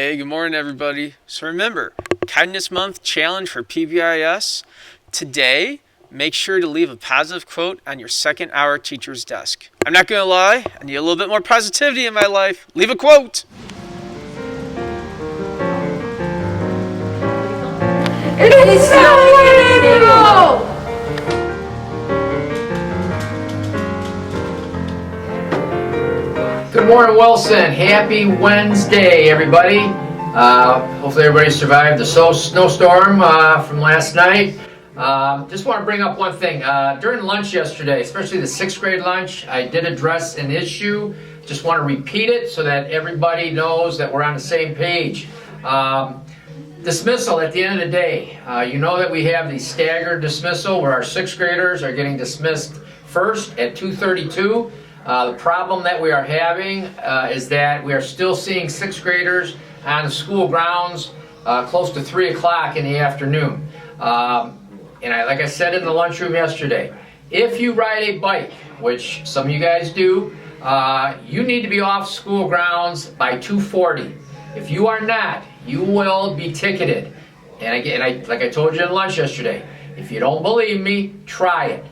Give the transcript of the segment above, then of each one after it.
Hey, good morning, everybody. So remember, Kindness Month challenge for PBIS. Today, make sure to leave a positive quote on your second hour teacher's desk. I'm not going to lie, I need a little bit more positivity in my life. Leave a quote. It's snowing in April! Good morning, Wilson. Happy Wednesday, everybody. Hopefully everybody survived the snowstorm from last night. Just want to bring up one thing. During lunch yesterday, especially the 6th grade lunch, I did address an issue. Just want to repeat it so that everybody knows that we're on the same page. Dismissal at the end of the day. You know that we have the staggered dismissal where our 6th graders are getting dismissed first at 2:32. The problem that we are having is that we are still seeing 6th graders on the school grounds close to 3 o'clock in the afternoon. Like I said in the lunchroom yesterday, if you ride a bike, which some of you guys do, you need to be off school grounds by 2:40. If you are not, you will be ticketed. And again, like I told you in lunch yesterday, if you don't believe me, try it.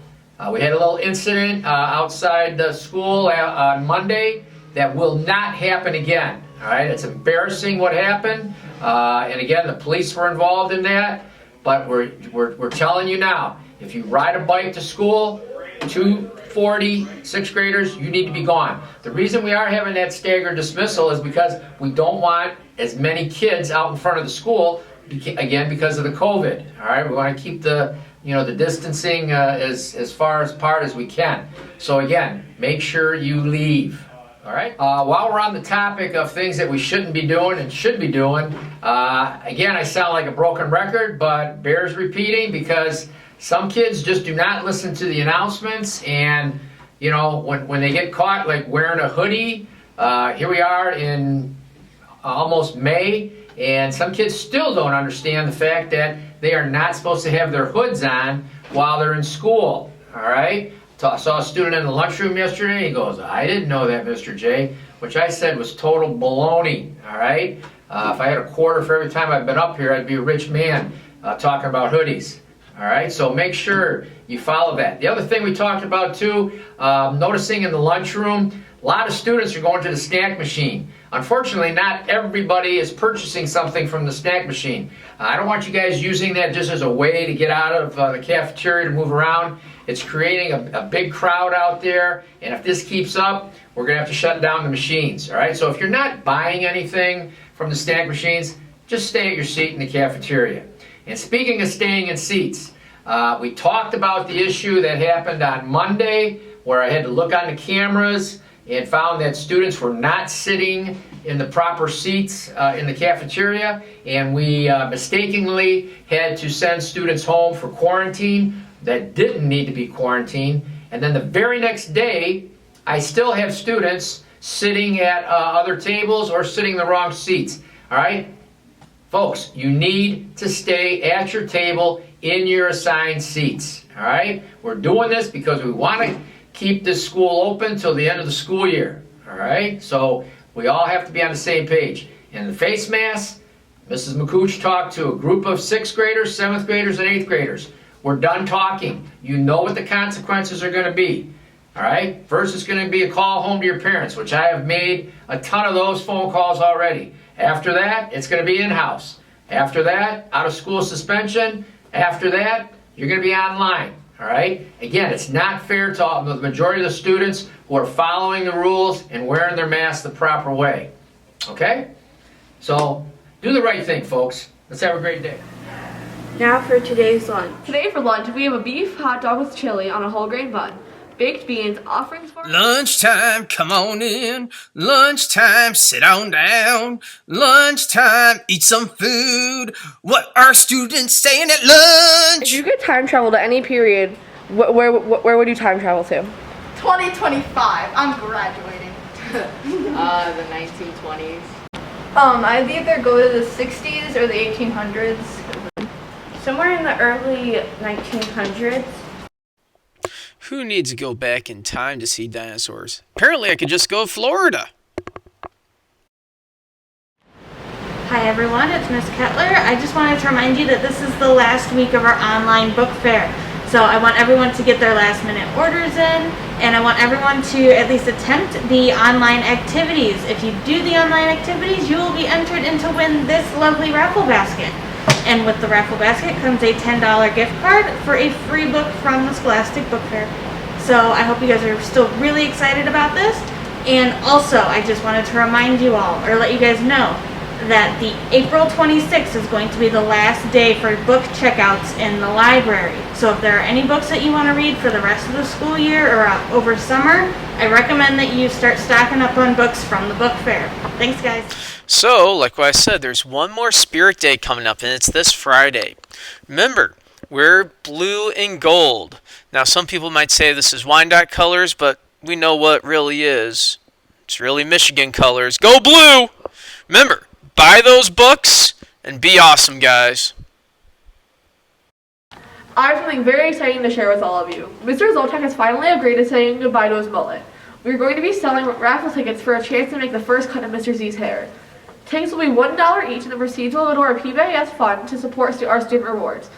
We had a little incident outside the school on Monday that will not happen again. All right, it's embarrassing what happened, and again, the police were involved in that. But we're telling you now, if you ride a bike to school, 2:40, 6th graders, you need to be gone. The reason we are having that staggered dismissal is because we don't want as many kids out in front of the school, again, because of the COVID. All right, we want to keep the distancing as far apart as we can. So again, make sure you leave. All right. While we're on the topic of things that we shouldn't be doing and should be doing, again, I sound like a broken record, but bears repeating because some kids just do not listen to the announcements, and when they get caught like wearing a hoodie, here we are in almost May, and some kids still don't understand the fact that they are not supposed to have their hoods on while they're in school. All right. I saw a student in the lunchroom yesterday. He goes, "I didn't know that, Mr. J," which I said was total baloney. All right. If I had a quarter for every time I've been up here, I'd be a rich man talking about hoodies. All right. So make sure you follow that. The other thing we talked about too, noticing in the lunchroom, a lot of students are going to the snack machine. Unfortunately, not everybody is purchasing something from the snack machine. I don't want you guys using that just as a way to get out of the cafeteria to move around. It's creating a big crowd out there, and if this keeps up, we're going to have to shut down the machines. All right. So if you're not buying anything from the snack machines, just stay at your seat in the cafeteria. And speaking of staying in seats, we talked about the issue that happened on Monday where I had to look on the cameras and found that students were not sitting in the proper seats in the cafeteria, and we mistakenly had to send students home for quarantine that didn't need to be quarantined. And then the very next day, I still have students sitting at other tables or sitting in the wrong seats. All right? Folks, you need to stay at your table in your assigned seats. All right? We're doing this because we want to keep this school open till the end of the school year. All right? So we all have to be on the same page. And the face masks, Mrs. McCooch talked to a group of 6th graders, 7th graders, and 8th graders. We're done talking. You know what the consequences are going to be. All right? First, it's going to be a call home to your parents, which I have made a ton of those phone calls already. After that, it's going to be in-house. After that, out of school suspension. After that, you're going to be online. All right? Again, it's not fair to the majority of the students who are following the rules and wearing their masks the proper way. Okay? So, do the right thing, folks. Let's have a great day. Now for today's lunch. Today for lunch, we have a beef hot dog with chili on a whole grain bun, baked beans, offerings for Lunchtime, come on in. Lunchtime, sit on down. Lunchtime, eat some food. What are students saying at lunch? If you could time travel to any period, where would you time travel to? 2025. I'm graduating. The 1920s. I'd either go to the 60s or the 1800s. Somewhere in the early 1900s. Who needs to go back in time to see dinosaurs? Apparently I could just go to Florida. Hi everyone, it's Miss Kettler. I just wanted to remind you that this is the last week of our online book fair. So I want everyone to get their last minute orders in, and I want everyone to at least attempt the online activities. If you do the online activities, you will be entered in to win this lovely raffle basket. And with the raffle basket comes a $10 gift card for a free book from the Scholastic Book Fair. So I hope you guys are still really excited about this. And also, I just wanted to remind you all, or let you guys know, that the April 26th is going to be the last day for book checkouts in the library. So if there are any books that you want to read for the rest of the school year or over summer, I recommend that you start stocking up on books from the book fair. Thanks, guys. So, like what I said, there's one more Spirit Day coming up, and it's this Friday. Remember, we're blue and gold. Now, some people might say this is Wyandotte colors, but we know what it really is. It's really Michigan colors. Go blue! Remember, buy those books and be awesome, guys. I have something very exciting to share with all of you. Mr. Zoltak has finally agreed to saying goodbye to his mullet. We're going to be selling raffle tickets for a chance to make the first cut of Mr. Z's hair. Tickets will be $1 each, and the proceeds will go to our PBIS fund to support our student rewards.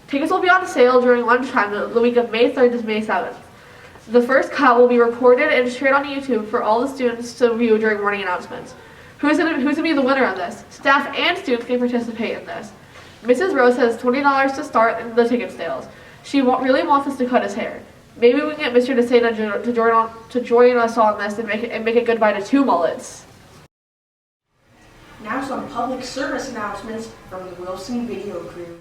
Tickets will be on sale during lunchtime the week of May 3rd to May 7th. The first cut will be recorded and shared on YouTube for all the students to view during morning announcements. Who's gonna be the winner of this? Staff and students can participate in this. Mrs. Rose has $20 to start the ticket sales. She really wants us to cut his hair. Maybe we can get Mr. DeSena to join us on this and make it goodbye to 2 mullets. Now some public service announcements from the Wilson Video Crew.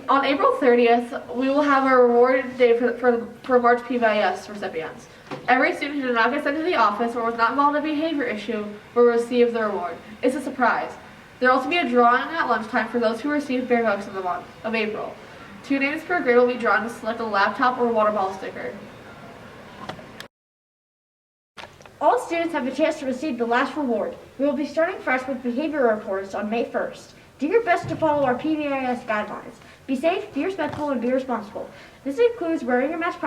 On April 30th, we will have a reward day for March PBIS recipients. Every student who did not get sent to the office or was not involved in a behavior issue will receive the reward. It's a surprise. There will also be a drawing at lunchtime for those who received bear hugs in the month of April. 2 names per grade will be drawn to select a laptop or water bottle sticker. All students have a chance to receive the last reward. We will be starting fresh with behavior reports on May 1st. Do your best to follow our PBIS guidelines. Be safe, be respectful, and be responsible. This includes wearing your mask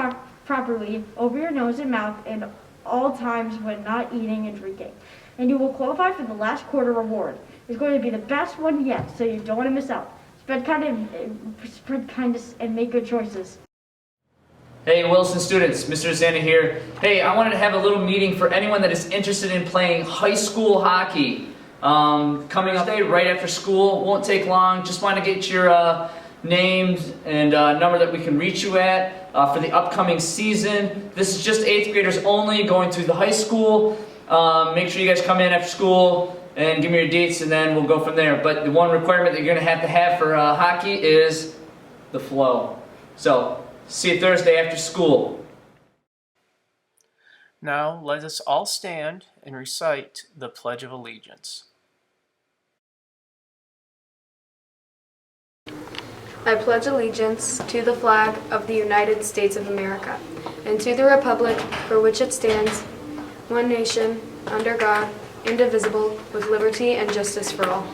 properly over your nose and mouth and all times when not eating and drinking. And you will qualify for the last quarter reward. It's going to be the best one yet, so you don't want to miss out. Spread kindness and make good choices. Hey Wilson students, Mr. Zana here. Hey, I wanted to have a little meeting for anyone that is interested in playing high school hockey. Coming up today, right after school, won't take long. Just want to get your names and number that we can reach you at for the upcoming season. This is just 8th graders only going through the high school. Make sure you guys come in after school and give me your dates, and then we'll go from there. But the one requirement that you're going to have for hockey is the flow. So, see you Thursday after school. Now let us all stand and recite the Pledge of Allegiance. I pledge allegiance to the flag of the United States of America and to the republic for which it stands, one nation, under God, indivisible, with liberty and justice for all.